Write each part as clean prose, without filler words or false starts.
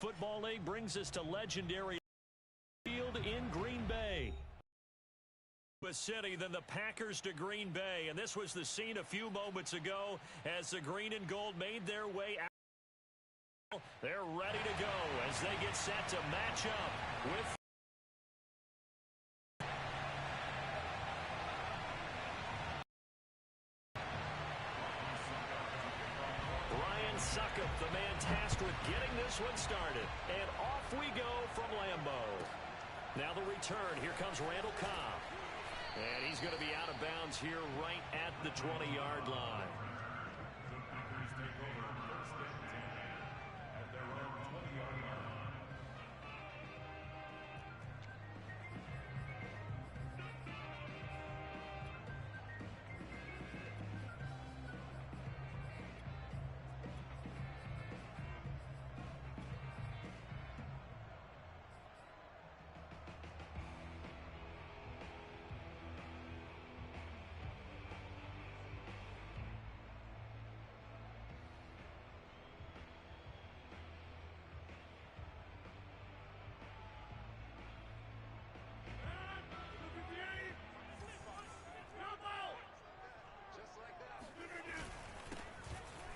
Football League brings us to legendary field in Green Bay. City than the Packers to Green Bay, and this was the scene a few moments ago as the green and gold made their way out. They're ready to go as they get set to match up with Ryan Succop, the man tasked with getting this one started. And off we go from Lambeau. Now the return. Here comes Randall Cobb. And he's going to be out of bounds here right at the 20-yard line.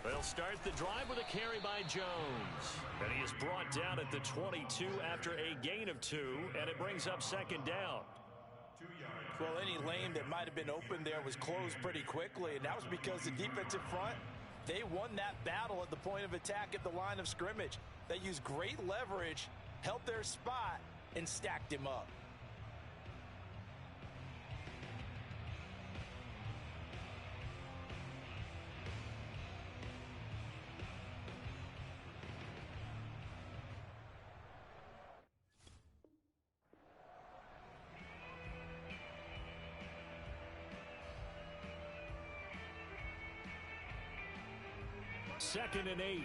They'll start the drive with a carry by Jones. And he is brought down at the 22 after a gain of 2, and it brings up second down. Well, any lane that might have been open there was closed pretty quickly, and that was because the defensive front, they won that battle at the point of attack at the line of scrimmage. They used great leverage, held their spot, and stacked him up. Second and 8.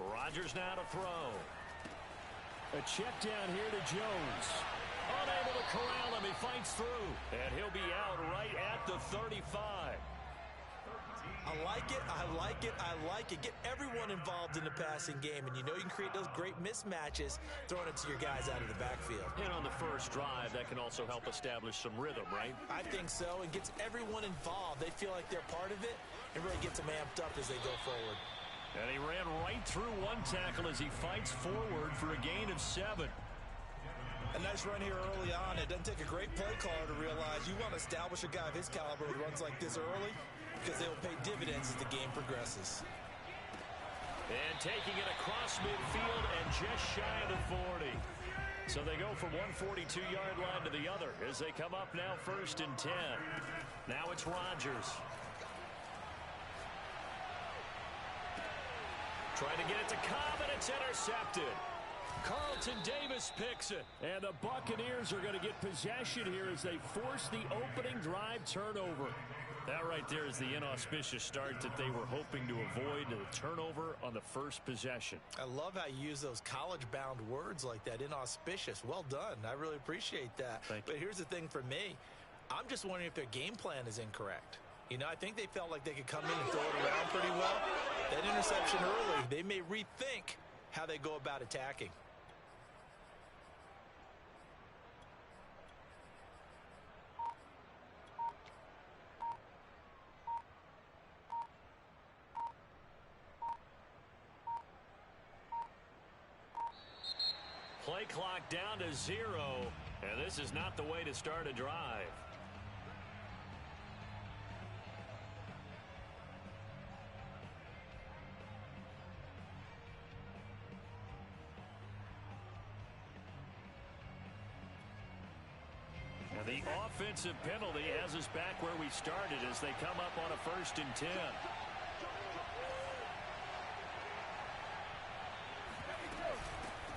Rodgers now to throw. A check down here to Jones. Unable to corral him. He fights through. And he'll be out right at the 35. I like it, I like it, I like it. Get everyone involved in the passing game, and you know you can create those great mismatches throwing it to your guys out of the backfield. And on the first drive, that can also help establish some rhythm, right? I think so, and gets everyone involved. They feel like they're part of it, and really gets them amped up as they go forward. And he ran right through one tackle as he fights forward for a gain of 7. A nice run here early on. It doesn't take a great play caller to realize you want to establish a guy of his caliber who runs like this early, because they will pay dividends as the game progresses. And taking it across midfield and just shy of the 40. So they go from one 42-yard line to the other as they come up now 1st and 10. Now it's Rodgers. Trying to get it to Cobb, and it's intercepted. Carlton Davis picks it. And the Buccaneers are going to get possession here as they force the opening drive turnover. That right there is the inauspicious start that they were hoping to avoid, the turnover on the first possession. I love how you use those college-bound words like that, inauspicious. Well done. I really appreciate that. But here's the thing for me. I'm just wondering if their game plan is incorrect. You know, I think they felt like they could come in and throw it around pretty well. That interception early, they may rethink how they go about attacking. Play clock down to 0, and this is not the way to start a drive. And the offensive penalty has us back where we started as they come up on a 1st and 10.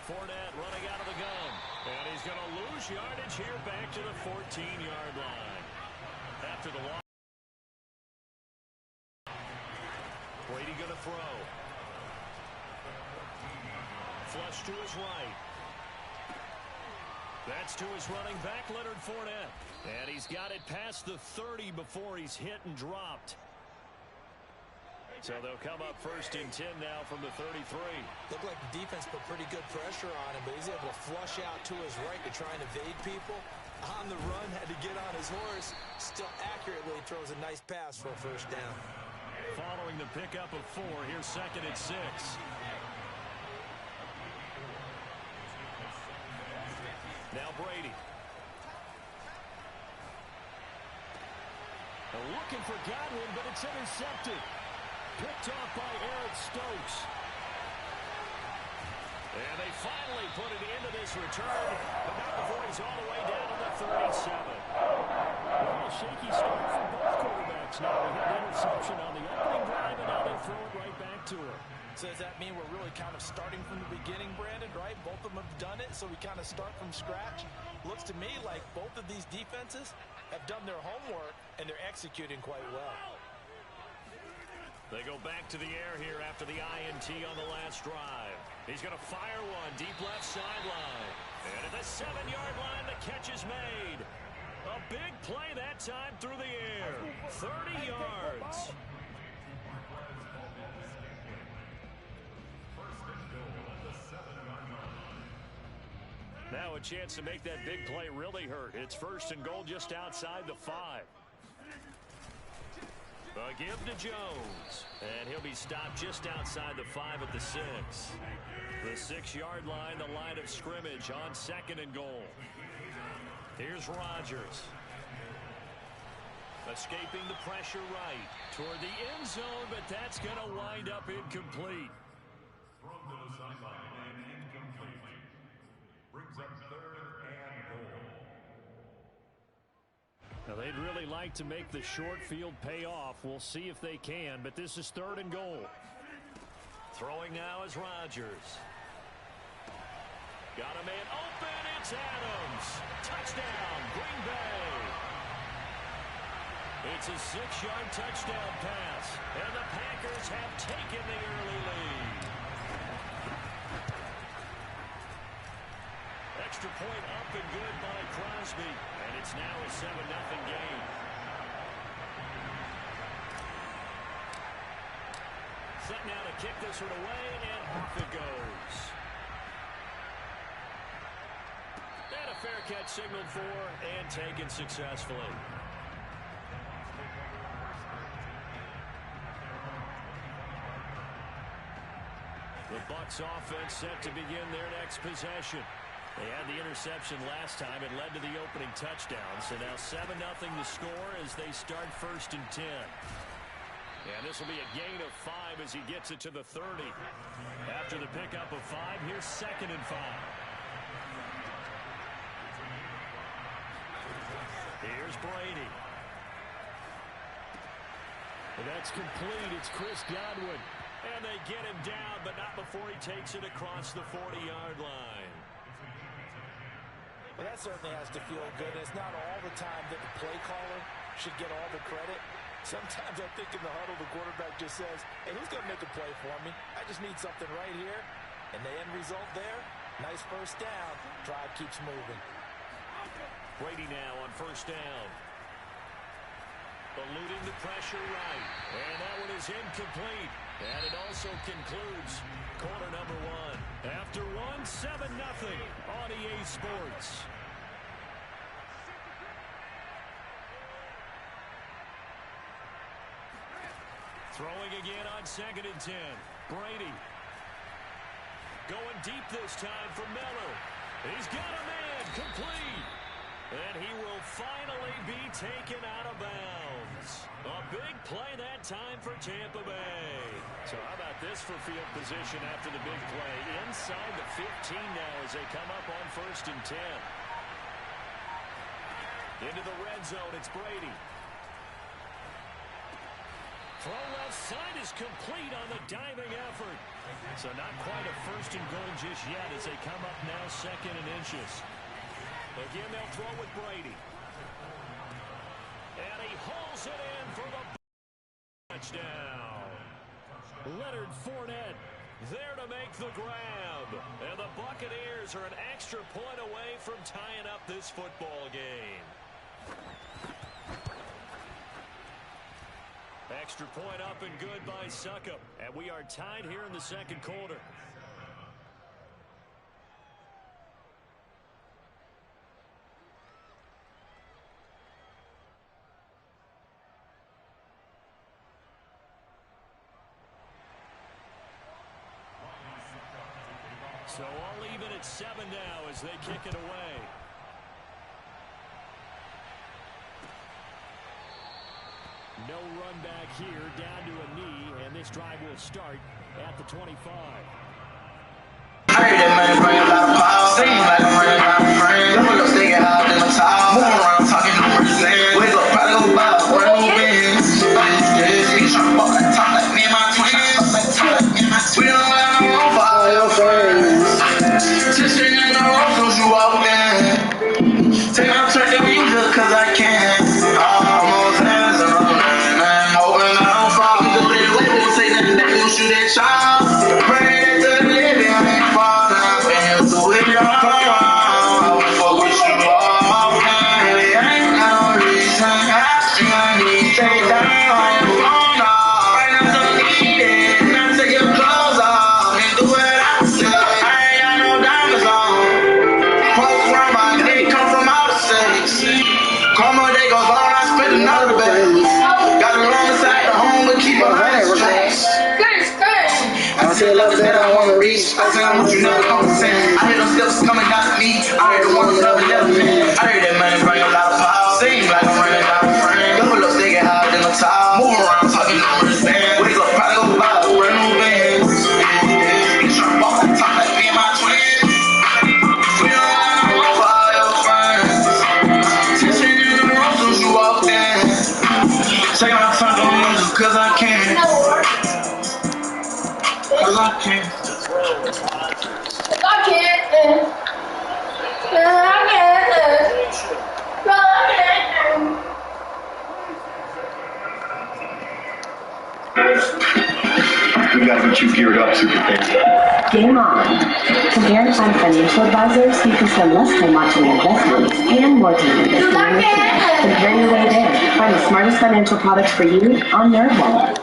Fournette running out of the gun. And he's going to lose yardage here back to the 14-yard line. After the loss. Brady going to throw. Flush to his right. That's to his running back, Leonard Fournette. And he's got it past the 30 before he's hit and dropped. So they'll come up first and 10 now from the 33. Looked like the defense put pretty good pressure on him, but he's able to flush out to his right to try and evade people. On the run, had to get on his horse. Still accurately throws a nice pass for a first down. Following the pickup of 4, here's second and 6. Now Brady. Looking for Godwin, but it's intercepted. Picked off by Eric Stokes. And they finally put it into this return, but not before he's all the way down to the 37. Well, a shaky start for both quarterbacks now. We had an interception on the opening drive, and now they throw it right back to him. So does that mean we're really kind of starting from the beginning, Brandon, right? Both of them have done it, so we kind of start from scratch. Looks to me like both of these defenses have done their homework, and they're executing quite well. They go back to the air here after the INT on the last drive. He's going to fire one deep left sideline. And at the 7-yard line, the catch is made. A big play that time through the air. 30 yards. Now a chance to make that big play really hurt. It's first and goal just outside the 5. A give to Jones, and he'll be stopped just outside the 5 at the 6. The 6-yard line, the line of scrimmage on second and goal. Here's Rodgers. Escaping the pressure right toward the end zone, but that's going to wind up incomplete. Thrown to the sideline and incomplete. Brings up third and goal. Now, they'd really like to make the short field pay off. We'll see if they can, but this is third and goal. Throwing now is Rodgers. Got a man open. It's Adams. Touchdown, Green Bay. It's a 6-yard touchdown pass, and the Packers have taken the early lead. Extra point up and good by Crosby, and it's now a 7-0 game. Set now to kick this one away, and off it goes. And a fair catch signaled for and taken successfully. The Bucs offense set to begin their next possession. They had the interception last time. It led to the opening touchdown. So now 7-0 the score as they start first and 10. And this will be a gain of 5 as he gets it to the 30. After the pickup of 5, here's second and 5. Here's Brady. And that's complete. It's Chris Godwin. And they get him down, but not before he takes it across the 40-yard line. Well, that certainly has to feel good. It's not all the time that the play caller should get all the credit. Sometimes I think in the huddle, the quarterback just says, hey, who's going to make a play for me? I just need something right here. And the end result there, nice first down. Drive keeps moving. Brady now on first down. Eluding the pressure right. And that one is incomplete. And it also concludes quarter number 1. After 7-0 on EA Sports. Throwing again on second and 10. Brady. Going deep this time for Miller. He's got a man complete. And he will finally be taken out of bounds. A big play that time for Tampa Bay. So how about this for field position after the big play? Inside the 15 now as they come up on first and 10. Into the red zone, it's Brady. Throw left side is complete on the diving effort. So not quite a first and goal just yet as they come up now second and inches. Again, they'll throw with Brady. And he hauls it in for the touchdown. Leonard Fournette there to make the grab. And the Buccaneers are an extra point away from tying up this football game. Extra point up and good by Succop. And we are tied here in the second quarter. So all even at 7 now as they kick it away. No run back here, down to a knee, and this drive will start at the 25. I heard that money bring a lot of power. Seems like I'm running out of friends. Double up, sticking out in the towel. Moving around, talking numbers and wake up, probably go buy a brand new Benz. Niggas tryna fuck like talk like me and my twins. We don't have no room for all your friends. Tissing in the room since you walked in. Take my turn to me just cause I can. Almost hands on, man. Hoping I don't fall. We go that way, we gon' say nothing back, we gon' shoot that child. Pray to the living, ain't falling. I've been here so it all. Fuck with you all, man. It ain't no reason. I need to take down your phone off. Right now, don't need it. Now take your clothes off and do what I say. I ain't got no diamonds on. Post around my dick, come from outer states. Karma, they goes on, I spit another baby. Got a long side to home, but keep a hundred stress. I feel love that I wanna reach. I tell them what you never gonna send. I hear them steps coming down to me. I heard the one never been. I heard that money bring a lot of power. Seems like I'm running out of friends. Double up, they get higher than the towel. Move around, talking numbers and wake up, probably go buy a brand new Benz. Niggas tryna fuck like talk like me and my twins. We don't have no room for all your friends. Tissing in the room since you walked in. Taking my time on you just cause I can. Cause I can. We gotta get you geared up, super fan. Game on. Compare and find financial advisors who can spend less time watching investments and more time investing in your team. Compare your way there. Find the smartest financial products for you on NerdWallet.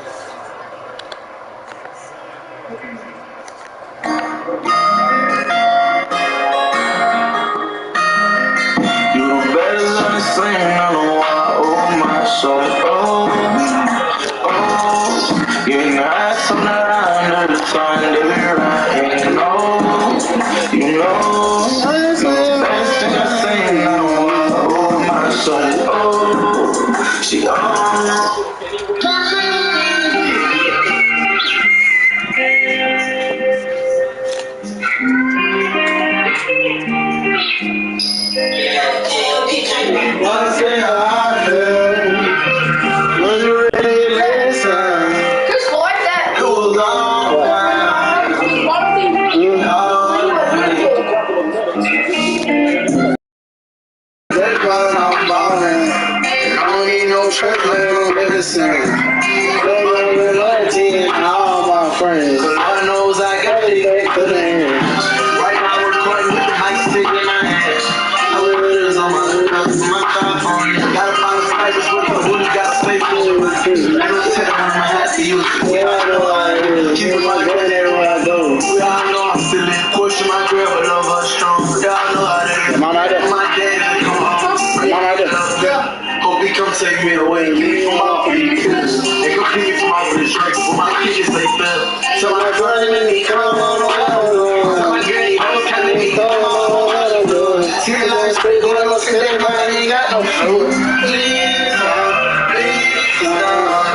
You better understand, I know I owe my soul. You know I told that I never time to be right. You know, it's the best thing I say, I know I owe my soul. She one thing I heard, was you ready to listen? Just like that. It was all mine. That's why I'm ballin'. I don't need no church, let no medicine. Love and loyalty and all my friends. Lord knows I got it, they put in. Right now I'm recording with the mic stick in my hand. I live with this on my thigh phone. Gotta find the spices with the hoodie, got space for you. I don't tell them I'm happy, you. Yeah, I know I do. Keep my gun everywhere I go. We all know I'm still in question, my girl, but love her strong. We all know how to do. My daddy, come on. Hope he come take me away. Leave from my feet. They come pick me from my fish. For my kids, they fell. So my brother and me come on. So my granny, don't tell me come on. Tears like straight, go to see that man, ain't got no food. Please,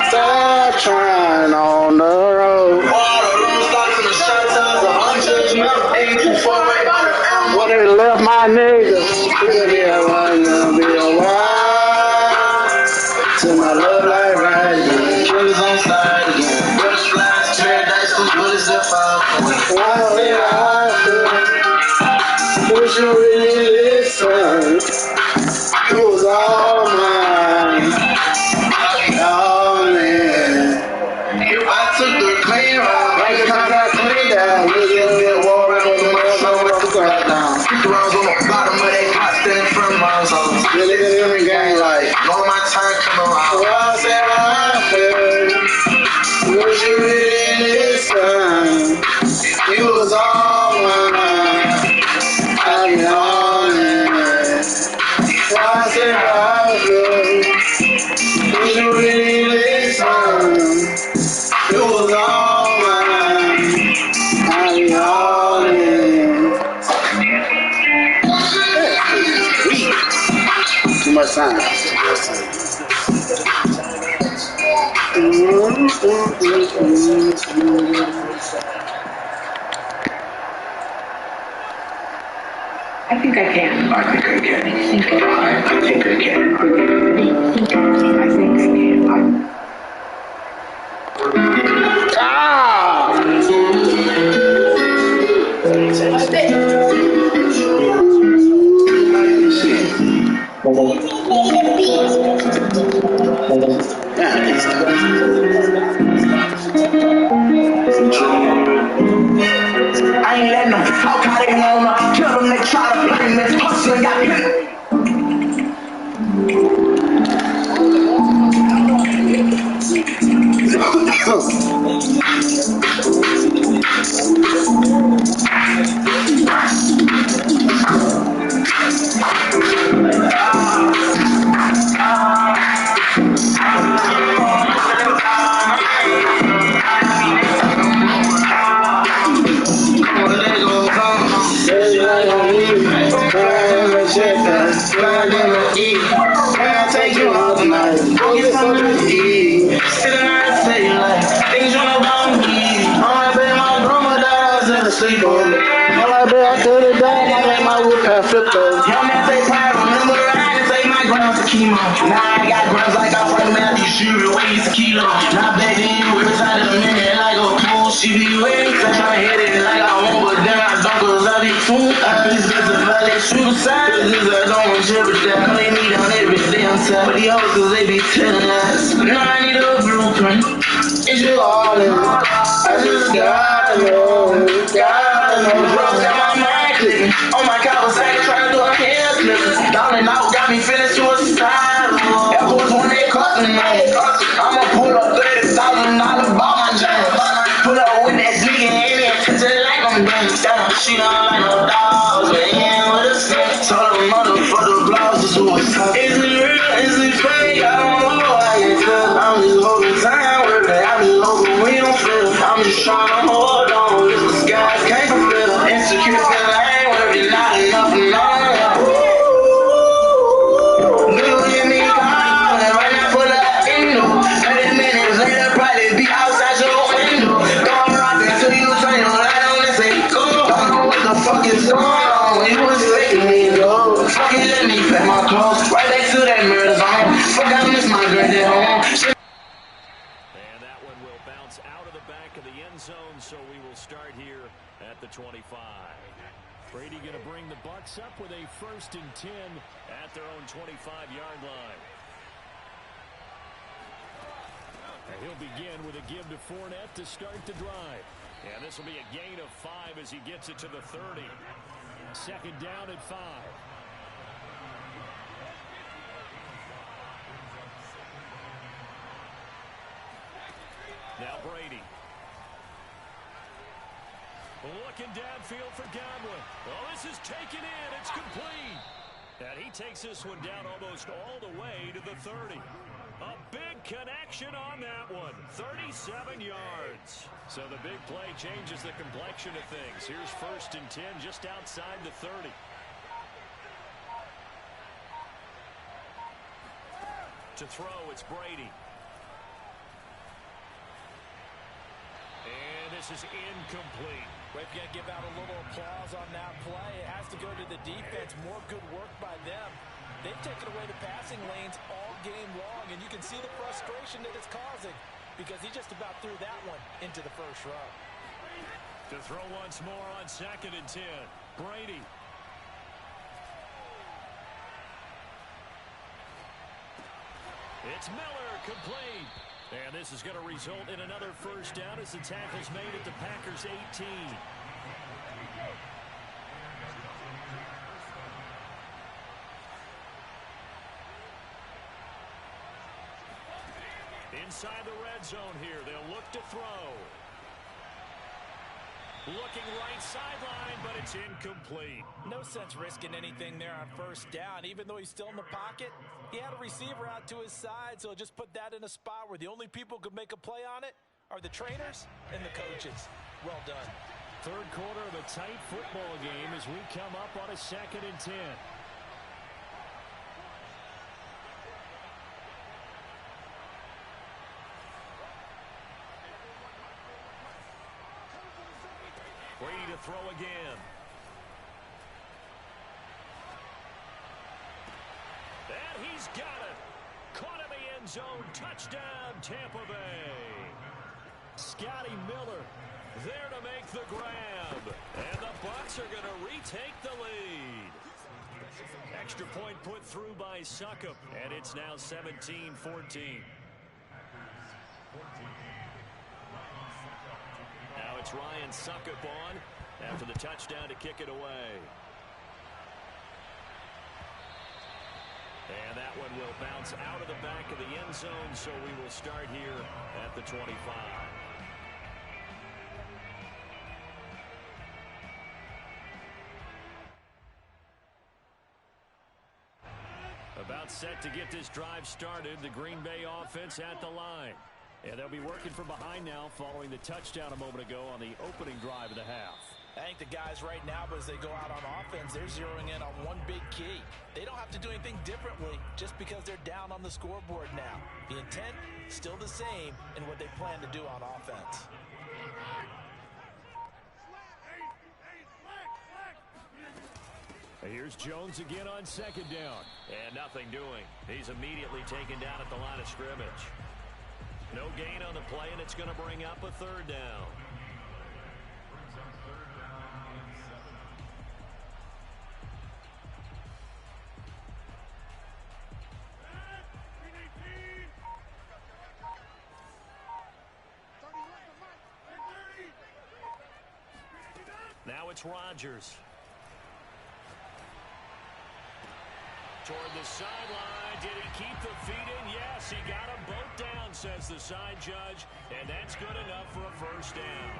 stop trying on the road. Water, room stocks in the shot towns, 100 milk, 824 right by the film. What if left my niggas? It'll be a while, it'll be a while. Till my love life right again. Killers on side again. Butterflies, paradise, those bullets that fall. Wow, yeah, I feel. Would you really listen? It was all mine. Oh, man. If I took the clean route, like the time I cleaned out, we'll get war around with my soul, let's go down. Stick around on the bottom of that pot, standing from my zone. Really in the game, like, know my time come around. So I said, I feel. was all mine. I be all in. Too much time. I think I can. I think I can. I think I can. I think I can. I think I can. I ain't letting them talk how they wanna. Kill them, they try to blame me. Hustling got me. Take you all the night. Go get something to eat. Sitting there and say like things you know about me. I bet my grandma died, I was in the sleepover. I bet I could have died, I let my whip have flipped over. Young man take pride, remember I had to take my grams to chemo. Now I got grams like I'm from Matthew Shooter, weighs a kilo. Now back then, we were tied in a minute like a pool. She be waiting, cause I hit it like I want, but then I don't, cause I be too. This is a valley suicide, this is a don't jeopardize. They need on every damn side, but the hoes, cause they be telling lies. Now I need a blueprint, it's you all in. I just gotta know, drugs got my mind clicking. Oh my God, was I trying to do a hair clipping? Down and out, got me feeling suicidal. Air Force One, they costing me. I'ma pull up $30,000 by my jam. Pull up with that nigga in it, touch it like I'm done. She don't like no dogs, but yeah, with a stick. Told her motherfucker blouse is suicide. Is it real? Is it fake? I don't know how you feel. I'm just hoping time with it. I'm just hoping we don't feel. I'm just trying to hold on. This the skies can't fulfill. Insecure feel I ain't working, not enough and none. Nigga give me calling right now for the endo. 30 minutes later, probably be outside your window. Don't rock until you turn your light on and say go. Don't know what the fuck is going on when you was faking me, though. Fuck it, let me pack my clothes right back to that murder zone. Fuck, I miss my granddad home. And that one will bounce out of the back of the end zone, so we will start here at the 25. Brady going to bring the Bucs up with a 1st and 10 at their own 25-yard line. And he'll begin with a give to Fournette to start the drive. And this will be a gain of 5 as he gets it to the 30. 2nd down at 5. Now Brady. Looking downfield for Godwin. Well, this is taken in. It's complete. And he takes this one down almost all the way to the 30. A big connection on that one. 37 yards. So the big play changes the complexion of things. Here's 1st and 10 just outside the 30. To throw, it's Brady. And this is incomplete. We've got to give out a little applause on that play. It has to go to the defense. More good work by them. They've taken away the passing lanes all game long, and you can see the frustration that it's causing because he just about threw that one into the first row. To throw once more on 2nd and 10. Brady. It's Miller, complete. And this is going to result in another 1st down as the tackle's made at the Packers' 18. Inside the red zone here, they'll look to throw. Looking right sideline, but it's incomplete. No sense risking anything there on 1st down. Even though he's still in the pocket, he had a receiver out to his side, so just put that in a spot where the only people could make a play on it are the trainers and the coaches. Well done. Third quarter of a tight football game as we come up on a 2nd and 10. Brady to throw again. And he's got it. Caught in the end zone. Touchdown, Tampa Bay. Scotty Miller there to make the grab. And the Bucs are going to retake the lead. Extra point put through by Succop. And it's now 17-14. Now it's Ryan Succop on after the touchdown to kick it away. And that one will bounce out of the back of the end zone, so we will start here at the 25. About set to get this drive started, the Green Bay offense at the line. And they'll be working from behind now following the touchdown a moment ago on the opening drive of the half. I think the guys right now, as they go out on offense, they're zeroing in on one big key. They don't have to do anything differently just because they're down on the scoreboard now. The intent, still the same in what they plan to do on offense. Here's Jones again on 2nd down. And nothing doing. He's immediately taken down at the line of scrimmage. No gain on the play, and it's going to bring up a 3rd down. Now it's Rodgers. Toward the sideline. Did he keep the feet in? Yes, he got them both down, says the side judge. And that's good enough for a 1st down.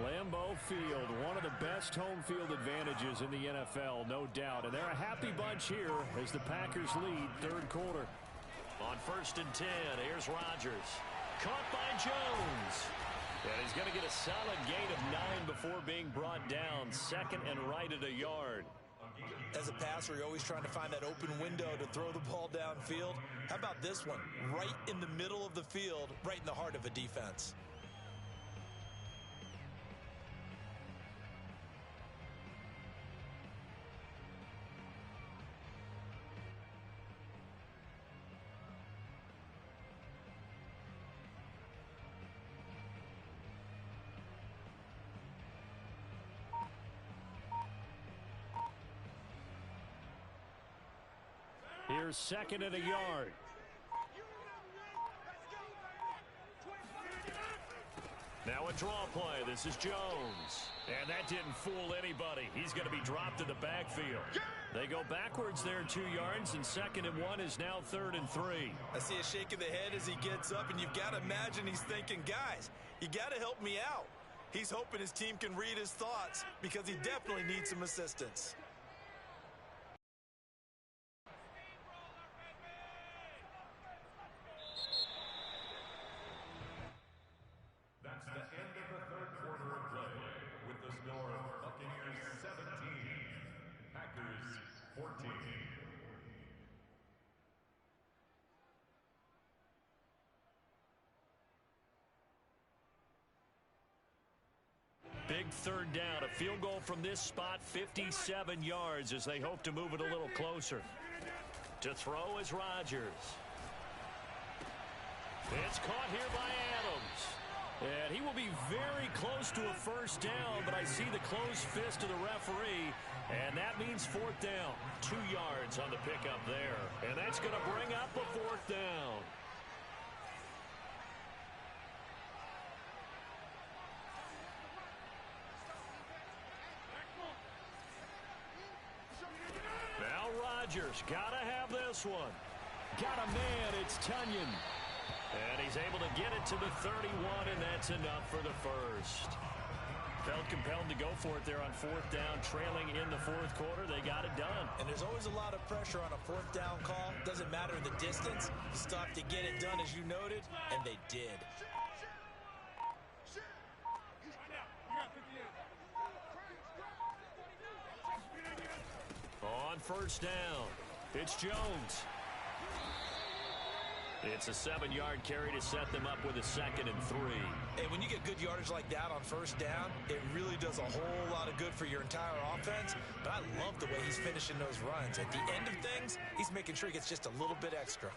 Lambeau Field, one of the best home field advantages in the NFL, no doubt. And they're a happy bunch here as the Packers lead 3rd quarter. On 1st and 10, here's Rodgers. Caught by Jones. And he's going to get a solid gain of 9 before being brought down. 2nd and right at a yard. As a passer, you're always trying to find that open window to throw the ball downfield. How about this one? Right in the middle of the field, right in the heart of a defense. Here's 2nd and a yard. Now a draw play. This is Jones. And that didn't fool anybody. He's going to be dropped in the backfield. They go backwards there 2 yards, and 2nd and 1 is now 3rd and 3. I see a shake of the head as he gets up, and you've got to imagine he's thinking, guys, you got to help me out. He's hoping his team can read his thoughts because he definitely needs some assistance. Big 3rd down. A field goal from this spot, 57 yards as they hope to move it a little closer. To throw is Rodgers. It's caught here by Adams. And he will be very close to a 1st down, but I see the closed fist of the referee, and that means 4th down. 2 yards on the pickup there. And that's going to bring up a 4th down. Rodgers, gotta have this one. Got a man, it's Tunyon. And he's able to get it to the 31, and that's enough for the 1st. Felt compelled to go for it there on 4th down, trailing in the 4th quarter. They got it done. And there's always a lot of pressure on a 4th down call. Doesn't matter the distance. You still have to get it done, as you noted, and they did. On first down, it's Jones. It's a 7-yard carry to set them up with a 2nd and 3. And when you get good yardage like that on first down, it really does a whole lot of good for your entire offense. But I love the way he's finishing those runs. At the end of things, he's making sure he gets just a little bit extra.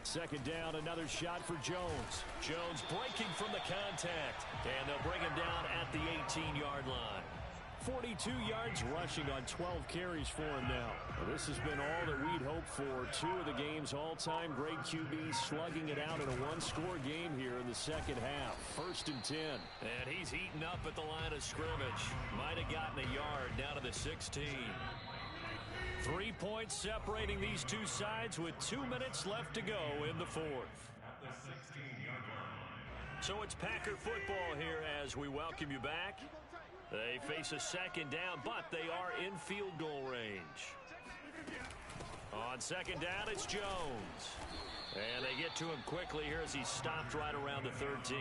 Second down, another shot for Jones. Jones breaking from the contact. And they'll bring him down at the 18-yard line. 42 yards rushing on 12 carries for him now. Well, this has been all that we'd hoped for. 2 of the game's all-time great QBs slugging it out in a one-score game here in the second half. 1st and 10. And he's heating up at the line of scrimmage. Might have gotten a yard down to the 16. 3 points separating these two sides with 2 minutes left to go in the 4th. So it's Packer football here as we welcome you back. They face a second down, but they are in field goal range. On second down, it's Jones. And they get to him quickly here as he stopped right around the 13.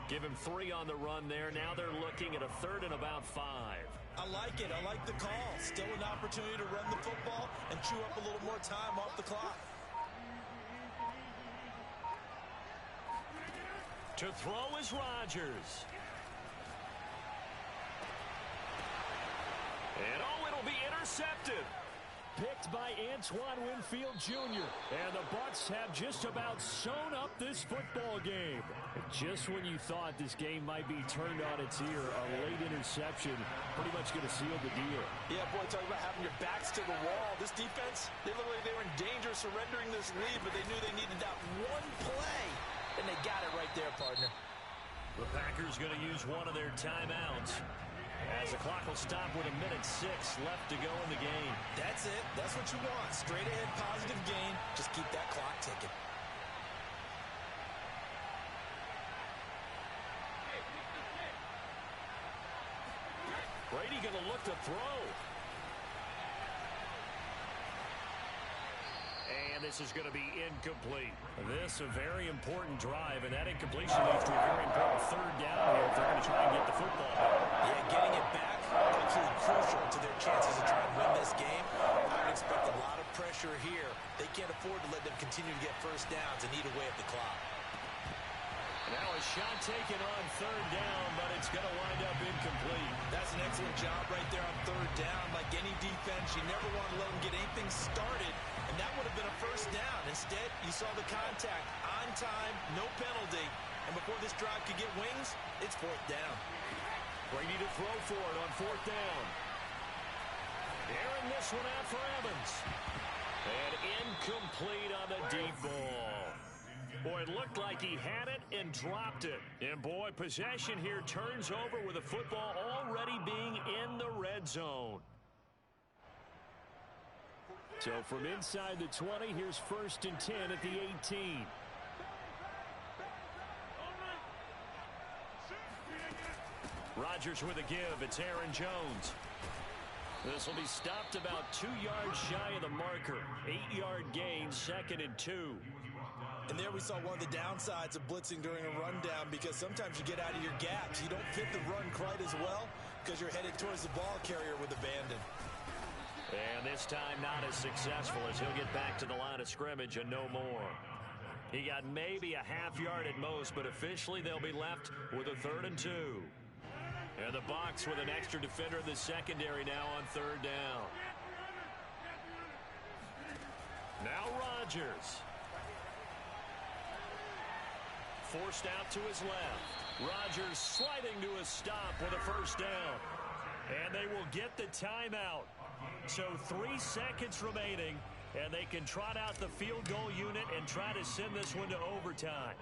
Give him 3 on the run there. Now they're looking at a 3rd and about 5. I like it. I like the call. Still an opportunity to run the football and chew up a little more time off the clock. To throw is Rodgers. And it'll be intercepted. Picked by Antoine Winfield Jr. And the Bucs have just about sewn up this football game. Just when you thought this game might be turned on its ear, a late interception pretty much going to seal the deal. Yeah, boy, talking about having your backs to the wall. This defense, they looked like they were in danger of surrendering this lead, but they knew they needed that one play. And they got it right there, partner. The Packers going to use one of their timeouts, as the clock will stop with 1:06 left to go in the game. That's it. That's what you want. Straight ahead, positive gain. Just keep that clock ticking. Brady going to look to throw. And this is going to be incomplete. This a very important drive, and that incompletion leads to a very important 3rd down here if they're going to try and get the football back. Yeah, getting it back, absolutely crucial to their chances of trying to win this game. I would expect a lot of pressure here. They can't afford to let them continue to get first downs and eat away at the clock. Now a shot taken on 3rd down, but it's going to wind up incomplete. That's an excellent job right there on 3rd down. Like any defense, you never want to let them get anything started, and that would have been a first down. Instead, you saw the contact on time, no penalty, and before this drive could get wings, it's 4th down. Brady to throw for it on 4th down. Airing this one out for Evans. And incomplete on the deep ball. Boy, it looked like he had it and dropped it. And boy, possession here turns over with the football already being in the red zone. So from inside the 20, here's 1st and 10 at the 18. Rodgers with a give. It's Aaron Jones. This will be stopped about 2 yards shy of the marker. 8-yard gain, 2nd and 2. And there we saw one of the downsides of blitzing during a rundown, because sometimes you get out of your gaps. You don't fit the run quite as well because you're headed towards the ball carrier with abandon. And this time not as successful, as he'll get back to the line of scrimmage and no more. He got maybe a half yard at most, but officially they'll be left with a 3rd and 2. And the Bucs with an extra defender in the secondary now on 3rd down. Now Rodgers. Forced out to his left. Rodgers sliding to a stop with a 1st down. And they will get the timeout. So 3 seconds remaining, and they can trot out the field goal unit and try to send this one to overtime.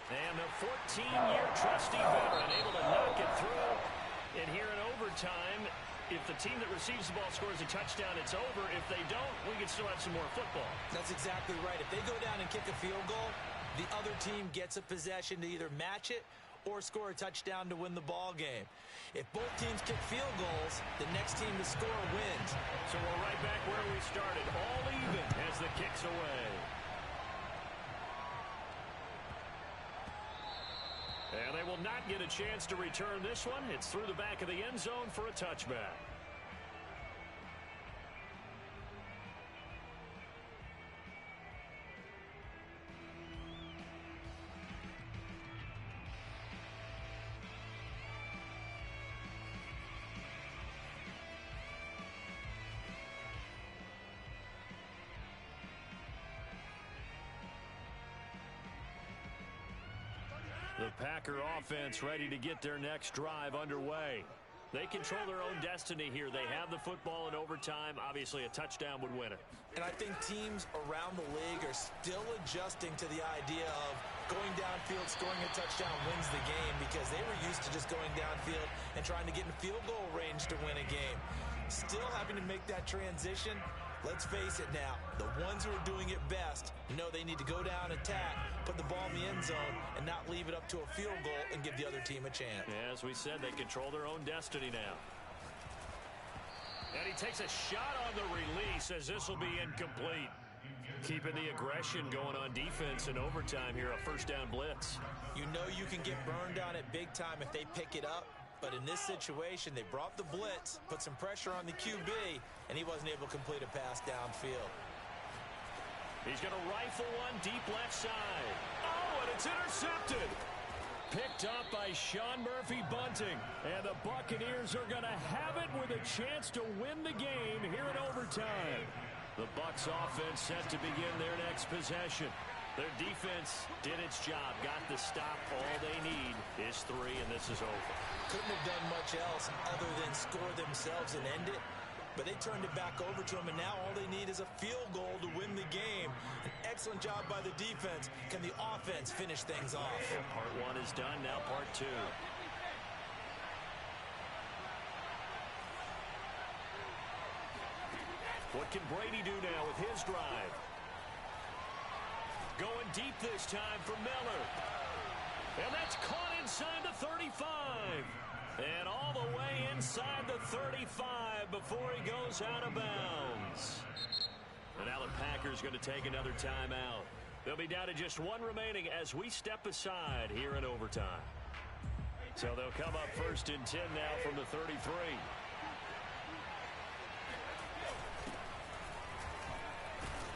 And the 14-year trusty veteran able to knock it through. And here in overtime, if the team that receives the ball scores a touchdown, it's over. If they don't, we can still have some more football. That's exactly right. If they go down and kick a field goal, the other team gets a possession to either match it or score a touchdown to win the ball game. If both teams kick field goals, the next team to score wins. So we're right back where we started, all even as the kick's away. And they will not get a chance to return this one. It's through the back of the end zone for a touchback. The Packer offense ready to get their next drive underway. They control their own destiny here. They have the football in overtime. Obviously, a touchdown would win it. And I think teams around the league are still adjusting to the idea of going downfield, scoring a touchdown wins the game, because they were used to just going downfield and trying to get in field goal range to win a game. Still having to make that transition. Let's face it now, the ones who are doing it best know they need to go down, attack, put the ball in the end zone, and not leave it up to a field goal and give the other team a chance. As we said, they control their own destiny now. And he takes a shot on the release as this will be incomplete. Keeping the aggression going on defense in overtime here, a first down blitz. You know you can get burned on it big time if they pick it up. But in this situation, they brought the blitz, put some pressure on the QB, and he wasn't able to complete a pass downfield. He's going to rifle one deep left side. Oh, and it's intercepted. Picked up by Sean Murphy-Bunting. And the Buccaneers are going to have it with a chance to win the game here in overtime. The Bucs offense set to begin their next possession. Their defense did its job, got the stop. All they need is 3, and this is over. Couldn't have done much else other than score themselves and end it. But they turned it back over to them, and now all they need is a field goal to win the game. An excellent job by the defense. Can the offense finish things off? And part 1 is done, now part 2. What can Brady do now with his drive? Going deep this time for Miller. And that's caught inside the 35. And all the way inside the 35 before he goes out of bounds. And now the Packers going to take another timeout. They'll be down to just 1 remaining as we step aside here in overtime. So they'll come up first and 10 now from the 33.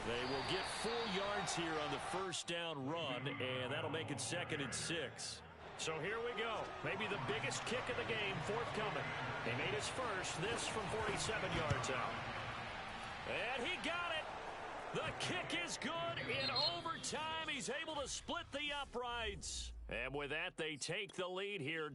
They will get 4 yards here on the first down run, and that'll make it 2nd and 6. So here we go. Maybe the biggest kick of the game forthcoming. He made his first, this from 47 yards out. And he got it. The kick is good in overtime. He's able to split the uprights. And with that, they take the lead here.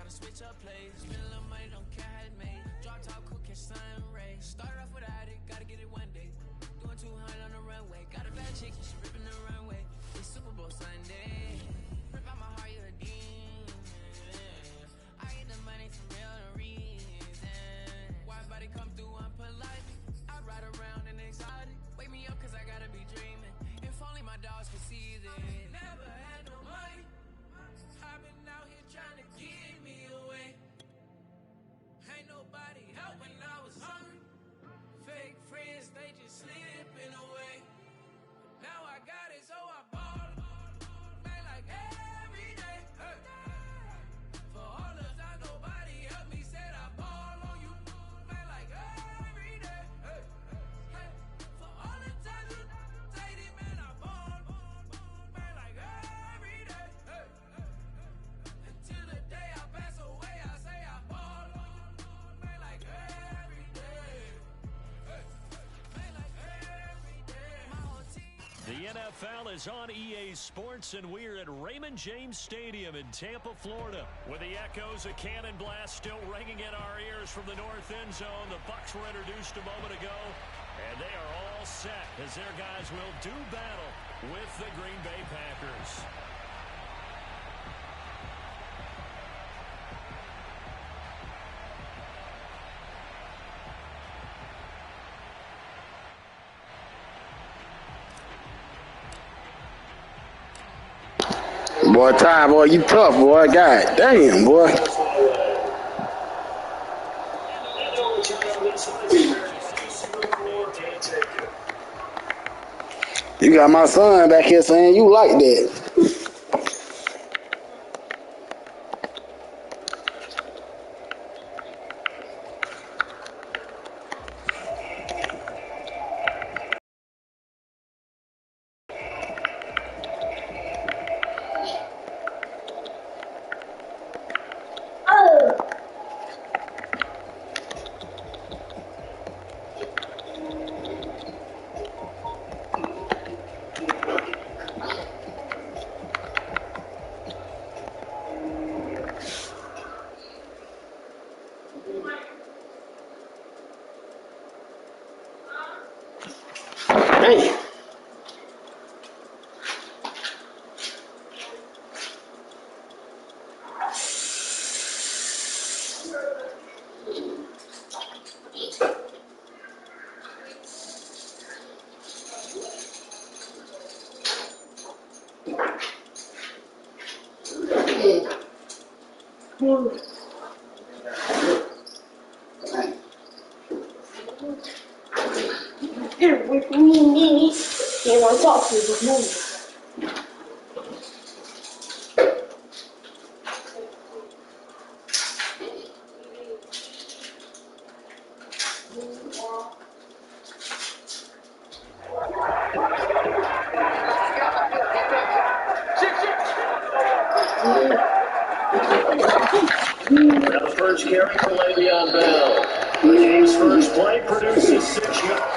Switch up plays, spend a little money, don't care how it's made. Drop top, cook, catch sun rays. Start off without it, gotta get it one day. Doing 200 on the runway, got a bad chick, she ripping the runway. It's Super Bowl Sunday, rip out my heart, you a demon. I get the money for real reason. Why body come through unpolite? I ride around in exotic. Wake me up cause I gotta be dreaming. If only my dogs could see this. Never had no money. I've been out here trying to get me away. Ain't nobody help when I was hungry. Fake friends, they just slipping away. Now I got it, so I ball. Man, like every day. For all The NFL is on EA Sports, and we're at Raymond James Stadium in Tampa, Florida, with the echoes of Cannon Blast still ringing in our ears from the north end zone. The Bucs were introduced a moment ago, and they are all set as their guys will do battle with the Green Bay Packers. Boy, Ty, boy, you tough, boy. God damn, boy. You got my son back here saying you like that. Hey. Here, with me, they want to talk to you this morning. Now the first carry for Le'Veon Bell. The game's first play produces 6 yards.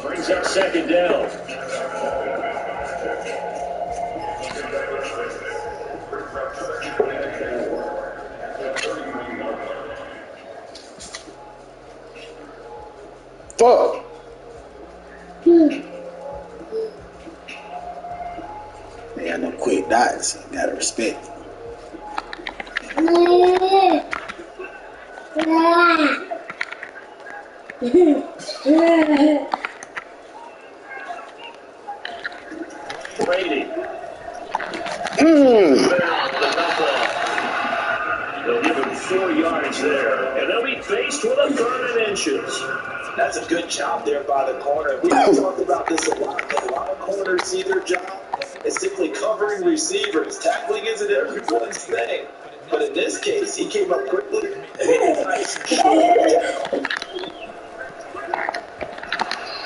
Brings up second down. Fuck. They got no quick dots. Gotta respect. Brady. They'll give him 4 yards there, and they'll be faced with a 3rd and inches. That's a good job there by the corner. We've talked about this a lot. A lot of corners see their job is simply covering receivers. Tackling isn't everyone's thing. But in this case, he came up quickly and hit a nice short down.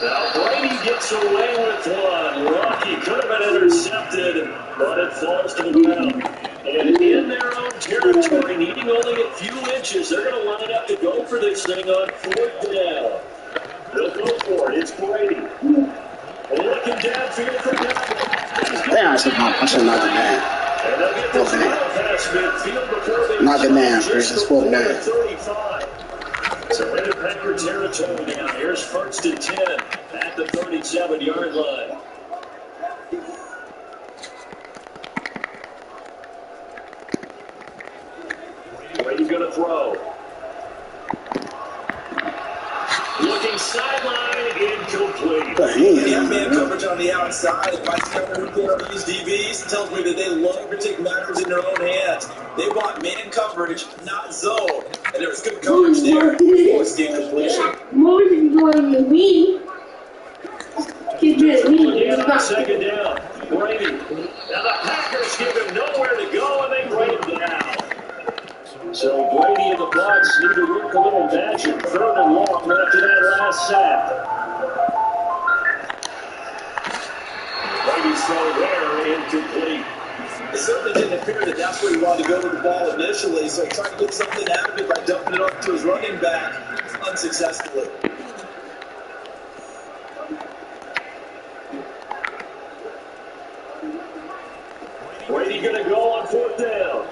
Now Brady gets away with one. Rocky could have been intercepted, but it falls to the ground. And in their own territory, needing only a few inches, they're going to line it up to go for this thing on 4th down. They'll go for it. It's Brady. Looking downfield for Dalvin. Damn, I should knock it down. And they'll get this ball past midfield before they Knock it down, just Chris. It's 4th down. 35. So into Packer territory now. Here's 1st and 10 at the 37-yard line. Brady's going to throw. They have man coverage on the outside. If I use DBs, tells me that they love to take matters in their own hands. They want man coverage, not zone. And there was good coverage there. Forced the incompletion. More than going to me. Again on second down. Brady. Now the Packers give him nowhere to go, and they bring him down. So Brady and the Bucs need to work a little magic. 3rd and long after that last sack. Brady's throw there, incomplete. It certainly didn't appear that that's where he wanted to go with the ball initially, so he tried to get something out of it by dumping it off to his running back unsuccessfully. Brady going to go on 4th down.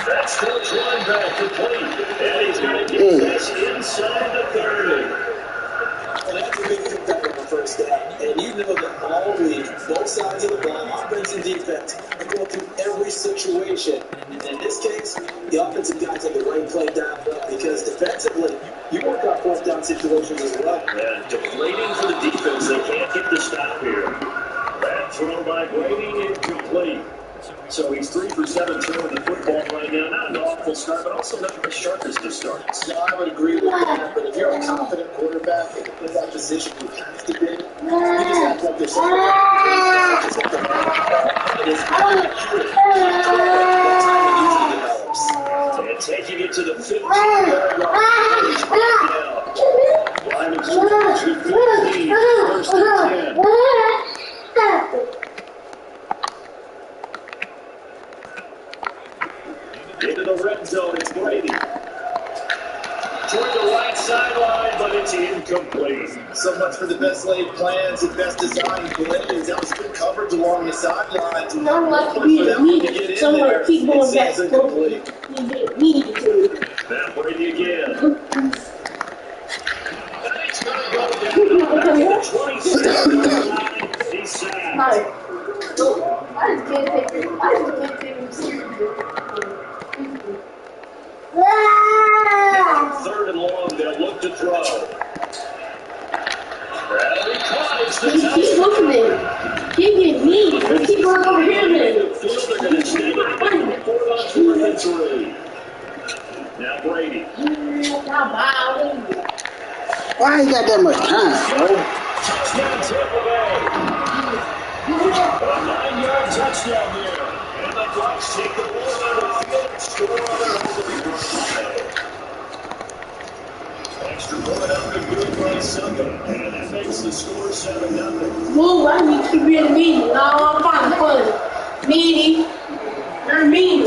That starts running back complete. And he's going to get this inside the 30. Well, that's a big impact on the first down. And you know that all week, both sides of the ball, offense and defense, are going through every situation. And in this case, the offensive guys have the right play down because defensively, you work on 4th down situations as well. And deflating for the defense. They can't get the stop here. That throw by Brady incomplete. So he's 3 for 7 throwing the football right now. Not an awful start, but also not the sharpest of starts. No, I would agree with that. But if you're a confident quarterback in that position, you have to be. You just have to have yourself. And taking it to the 15-yard line. Line of scrimmage with 15, 1st and 10. Into the red zone, it's Brady. Toward the right sideline, but it's incomplete. So much for the best laid plans and best design plays. That was good coverage along the sidelines. Not like we need someone to keep going back. Now Brady again. And it's going to go down back to the 27-yard line. He's sacked. I just can't take it. I just can't take it seriously. 3rd and long, they'll look to throw. And he climbs the Keep looking at him. Keep getting me. Keep going over here then. They're going to stay in 4 on 4th and 3. Now Brady. Why he got that much time, bro? Touchdown Tampa Bay. A 9-yard touchdown there. And the Bucs take the ball out of the field and score on their opening drive. Extra point up and good by Sutton. And that makes the score 7-0. Move, I need to be a meeting. No, I'm fine. Meeting. They're meeting.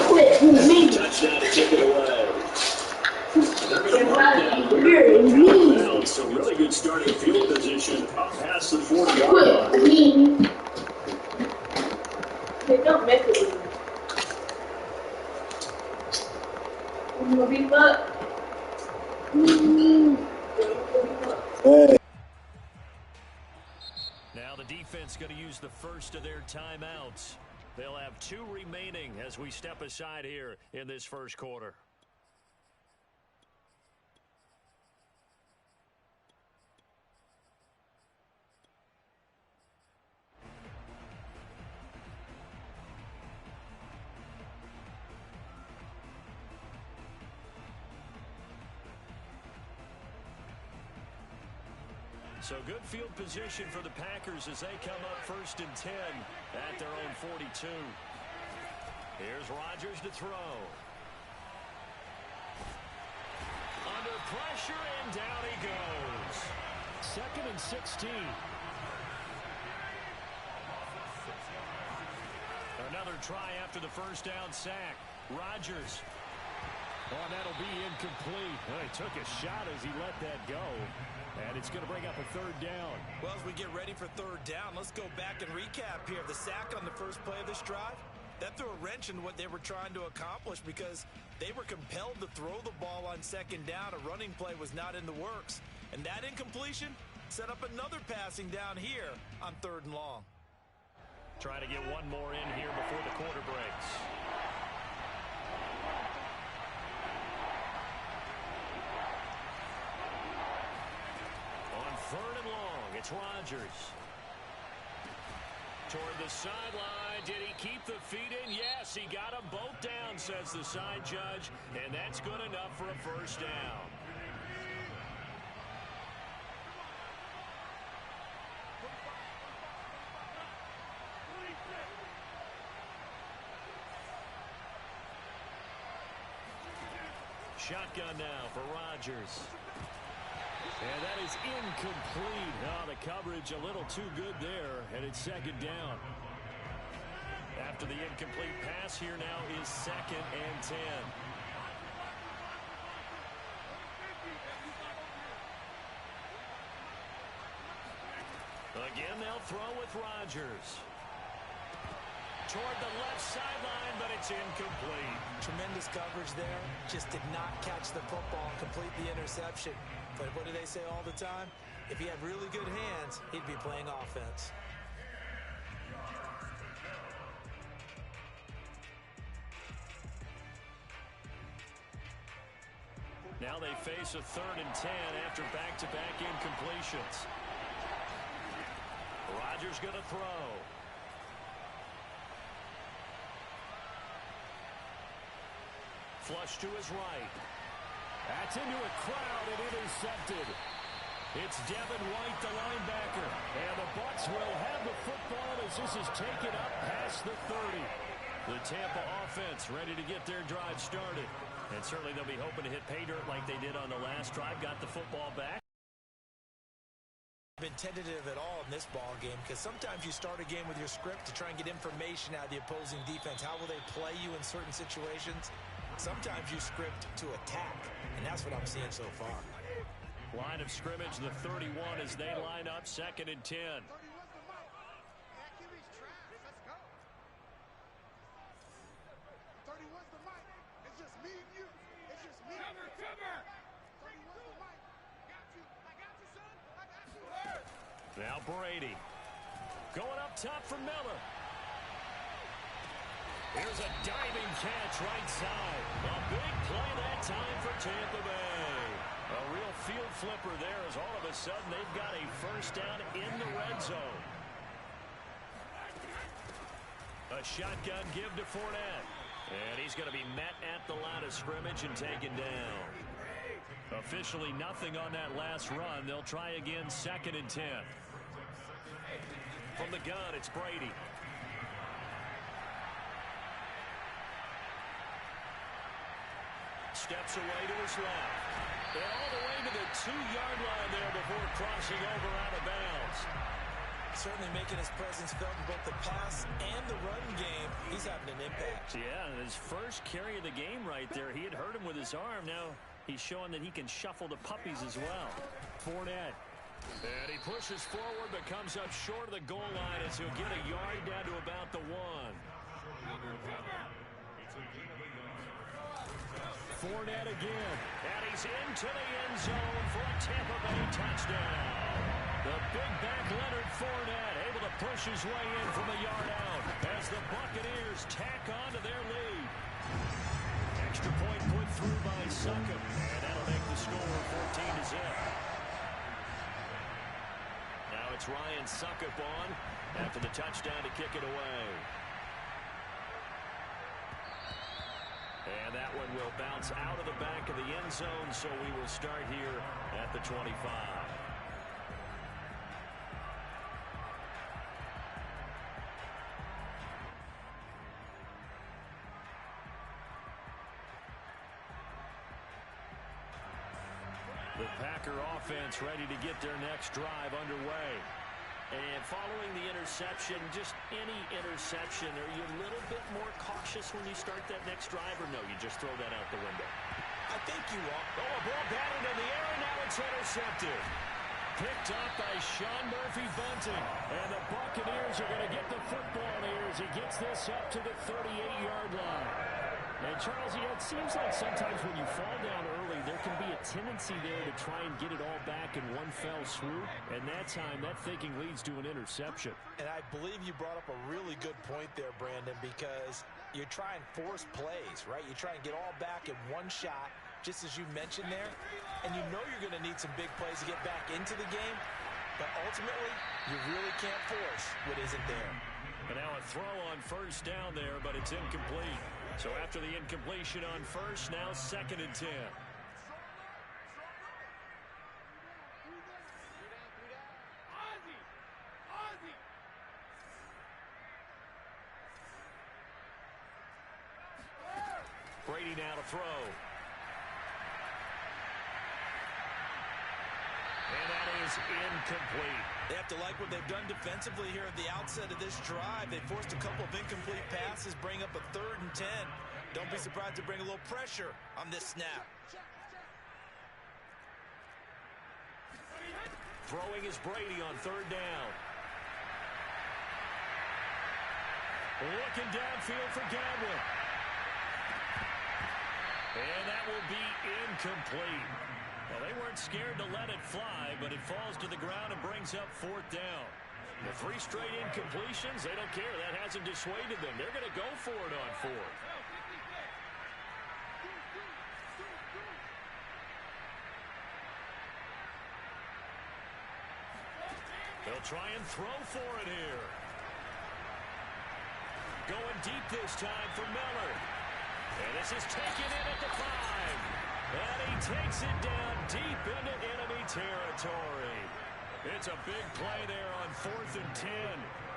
Quit. Meeting. Touchdown to take it away. So really good starting field position up past the 40-yard line. Quit. Meeting. They don't make it. I'm gonna be up. Now the defense going to use the first of their timeouts. They'll have 2 remaining as we step aside here in this first quarter. So good field position for the Packers as they come up 1st and 10 at their own 42. Here's Rodgers to throw. Under pressure, and down he goes. 2nd and 16. Another try after the first down sack. Rodgers. Oh, that'll be incomplete. Well, he took a shot as he let that go. And it's going to bring up a 3rd down. Well, as we get ready for 3rd down, let's go back and recap here. The sack on the first play of this drive, that threw a wrench in what they were trying to accomplish because they were compelled to throw the ball on 2nd down. A running play was not in the works. And that incompletion set up another passing down here on 3rd and long. Trying to get one more in here before the quarter breaks. it's Rodgers. Toward the sideline. Did he keep the feet in? Yes, he got them both down, says the side judge. And that's good enough for a first down. Shotgun now for Rodgers. And that is incomplete. Oh, the coverage a little too good there, and it's second down. After the incomplete pass, here now is 2nd and 10. Again, they'll throw with Rodgers. Toward the left sideline, but it's incomplete. Tremendous coverage there. Just did not catch the football and complete the interception. But what do they say all the time? If he had really good hands, he'd be playing offense. Now they face a 3rd and 10 after back-to-back incompletions. Rodgers going to throw. Flush to his right. That's into a crowd and intercepted. It's Devin White, the linebacker. And the Bucs will have the football as this is taken up past the 30. The Tampa offense ready to get their drive started. And certainly they'll be hoping to hit pay dirt like they did on the last drive. Got the football back. Been tentative at all in this ball game because sometimes you start a game with your script to try and get information out of the opposing defense. How will they play you in certain situations? Sometimes you script to attack, and that's what I'm seeing so far. Line of scrimmage, the 31 as they line up, 2nd and 10. Now Brady. Going up top for Miller. Here's a diving catch right side. A big play that time for Tampa Bay. A real field flipper there as all of a sudden they've got a first down in the red zone. A shotgun give to Fournette. And he's going to be met at the line of scrimmage and taken down. Officially nothing on that last run. They'll try again 2nd and 10. From the gun, it's Brady. Steps away to his left. And all the way to the 2-yard line there before crossing over out of bounds. Certainly making his presence felt in both the pass and the run game. He's having an impact. Yeah, his first carry of the game right there. He had hurt him with his arm. Now he's showing that he can shuffle the puppies as well. Fournette. And he pushes forward but comes up short of the goal line as he'll get a yard down to about the 1. Fournette again. And he's into the end zone for a Tampa Bay touchdown. The big back Leonard Fournette able to push his way in from a yard out as the Buccaneers tack on to their lead. Extra point put through by Succop. And that'll make the score 14-0. Now it's Ryan Succop on after the touchdown to kick it away. And that one will bounce out of the back of the end zone, so we will start here at the 25. The Packer offense ready to get their next drive underway. And following the interception, just any interception, are you a little bit more cautious when you start that next drive, or no, you just throw that out the window? I think you are. Oh, a ball batted in the air, and now it's intercepted. Picked up by Sean Murphy-Bunting. And the Buccaneers are going to get the football here as he gets this up to the 38-yard line. And, Charles, you know, it seems like sometimes when you fall down early, there can be a tendency there to try and get it all back in one fell swoop. And that time, that thinking leads to an interception. And I believe you brought up a really good point there, Brandon, because you try and force plays, right? You try and get all back in one shot, just as you mentioned there. And you know you're going to need some big plays to get back into the game. But ultimately, you really can't force what isn't there. And now a throw on first down there, but it's incomplete. So after the incompletion on first, now 2nd and 10. Brady now to throw. And that is incomplete. They have to like what they've done defensively here at the outset of this drive. They forced a couple of incomplete passes, bring up a 3rd and 10. Don't be surprised to bring a little pressure on this snap. Throwing is Brady on 3rd down. Looking downfield for Godwin. And that will be incomplete. Well, they weren't scared to let it fly, but it falls to the ground and brings up 4th down. The 3 straight incompletions, they don't care. That hasn't dissuaded them. They're going to go for it on 4th. They'll try and throw for it here. Going deep this time for Miller. And this is taken in at the 5. And he takes it down deep into enemy territory. It's a big play there on 4th and 10.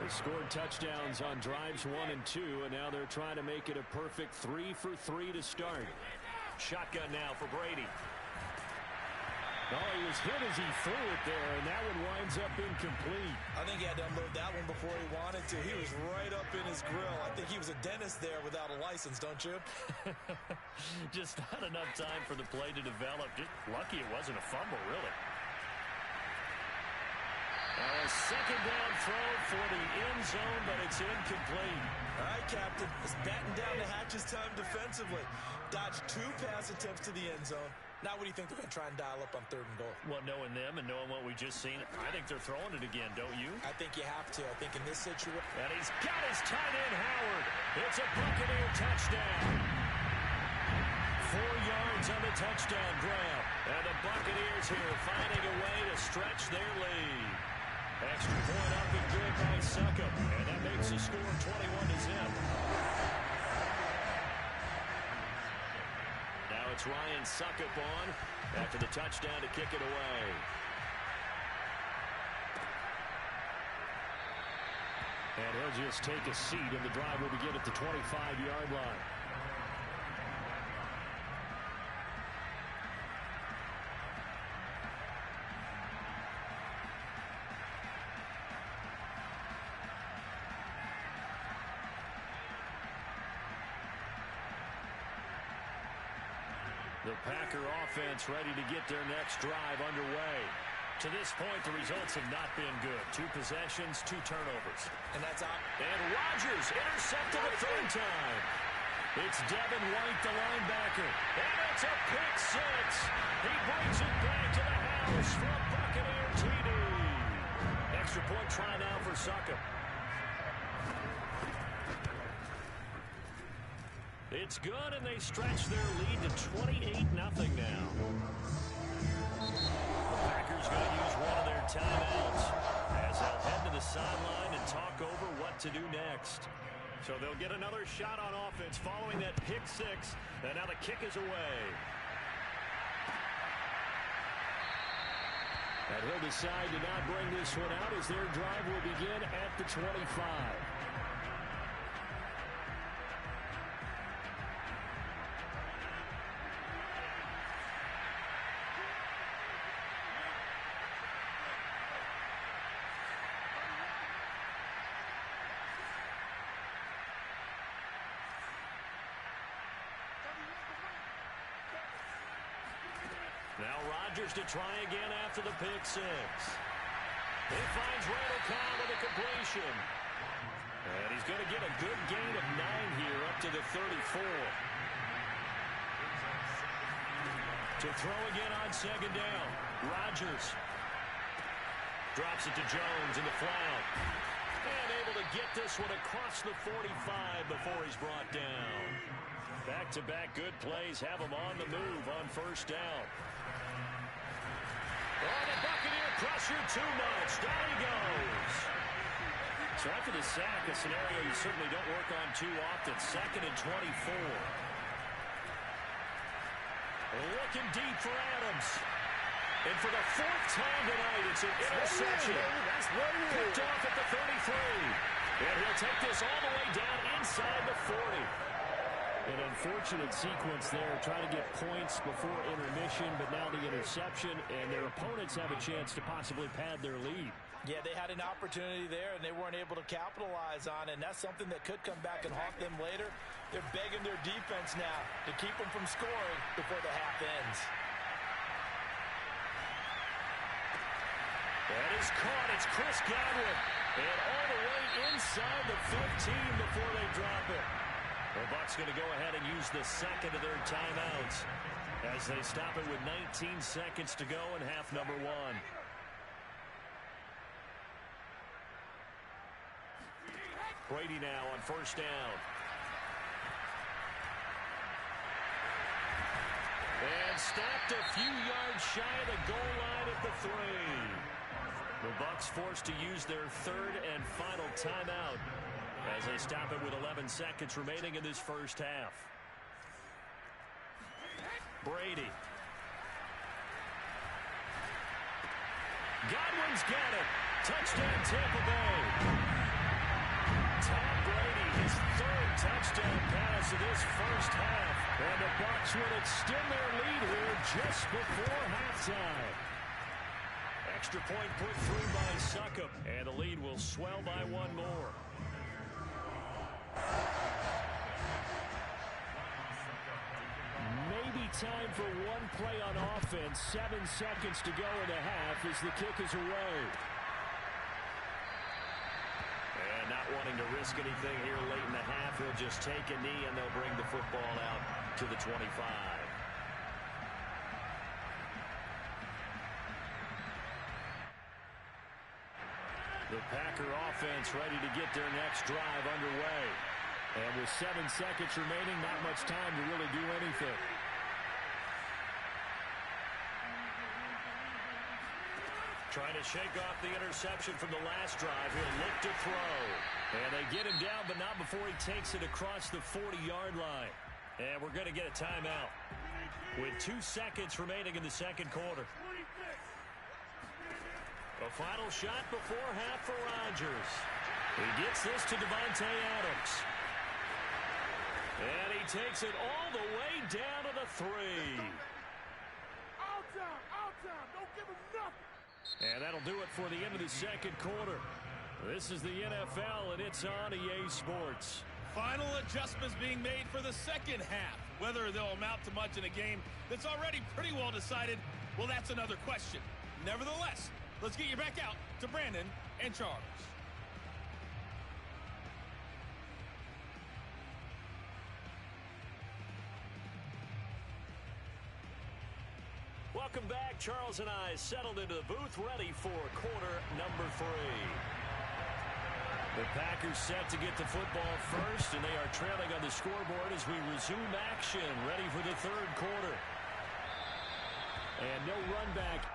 They scored touchdowns on drives 1 and 2, and now they're trying to make it a perfect 3 for 3 to start. Shotgun now for Brady. Oh, he was hit as he threw it there, and that one winds up incomplete. I think he had to unload that one before he wanted to. He was right up in his grill. I think he was a dentist there without a license, don't you? Just not enough time for the play to develop. Just lucky it wasn't a fumble, really. Now a 2nd down throw for the end zone, but it's incomplete. All right, Captain. It's batten down the hatches time defensively. Dodged 2 pass attempts to the end zone. Now what do you think they're going to try and dial up on 3rd and goal? Well, knowing them and knowing what we just seen, I think they're throwing it again, don't you? I think you have to. I think in this situation. And he's got his tight end, Howard. It's a Buccaneer touchdown. 4 yards on the touchdown grab. And the Buccaneers here finding a way to stretch their lead. Extra point up and good by Succop. And that makes the score 21-0. Now it's Ryan Succop on after the touchdown to kick it away. And he'll just take a seat, and the drive will begin at the 25-yard line. The Packer offense ready to get their next drive underway. To this point, the results have not been good. 2 possessions, 2 turnovers. And that's out. And Rodgers intercepted a 3rd time. It's Devin White, the linebacker. And it's a pick 6. He brings it back to the house from Buccaneer TD. Extra point try now for Succop. It's good, and they stretch their lead to 28-0 now. The Packers going to use one of their timeouts as they'll head to the sideline and talk over what to do next. So they'll get another shot on offense following that pick 6, and now the kick is away. And he'll decide to not bring this one out as their drive will begin at the 25. Now Rodgers to try again after the pick 6. He finds Randall Cobb with a completion. And he's going to get a good gain of 9 here up to the 34. To throw again on 2nd down. Rodgers drops it to Jones in the flat. And able to get this one across the 45 before he's brought down. Back-to-back good plays have him on the move on 1st down. Oh, the Buccaneer pressure too much. Down he goes. So after the sack, a scenario you certainly don't work on too often. 2nd and 24. Looking deep for Adams. And for the 4th time tonight, it's an interception. Picked off at the 33. And he'll take this all the way down inside the 40. An unfortunate sequence there, trying to get points before intermission, but now the interception, and their opponents have a chance to possibly pad their lead. Yeah, they had an opportunity there, and they weren't able to capitalize on it, and that's something that could come back and haunt them later. They're begging their defense now to keep them from scoring before the half ends. That is caught. It's Chris Godwin. And all the way inside the 15 before they drop it. The Bucs going to go ahead and use the second of their timeouts as they stop it with 19 seconds to go in half number 1. Brady now on 1st down. And stopped a few yards shy of the goal line at the 3. The Bucs forced to use their 3rd and final timeout as they stop it with 11 seconds remaining in this first half. Brady. Godwin's got it. Touchdown Tampa Bay. Tom Brady, his 3rd touchdown pass of this first half. And the Bucs will extend their lead here just before halftime. Extra point put through by Succop, and the lead will swell by 1 more. Maybe time for one play on offense. 7 seconds to go in the half as the kick is away. And not wanting to risk anything here late in the half, he'll just take a knee and they'll bring the football out to the 25. The Packer offense ready to get their next drive underway. And with 7 seconds remaining, not much time to really do anything. Trying to shake off the interception from the last drive. He'll look to throw. And they get him down, but not before he takes it across the 40-yard line. And we're going to get a timeout with 2 seconds remaining in the second quarter. A final shot before half for Rodgers. He gets this to Davante Adams. And he takes it all the way down to the 3. All time, don't give him nothing. And that'll do it for the end of the second quarter. This is the NFL, and it's on EA Sports. Final adjustments being made for the second half. Whether they'll amount to much in a game that's already pretty well decided, well, that's another question. Nevertheless, let's get you back out to Brandon and Charles. Welcome back. Charles and I settled into the booth, ready for quarter number 3. The Packers set to get the football first, and they are trailing on the scoreboard as we resume action, ready for the third quarter. And no run back.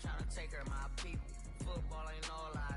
Trying to take her, my people. Football ain't all I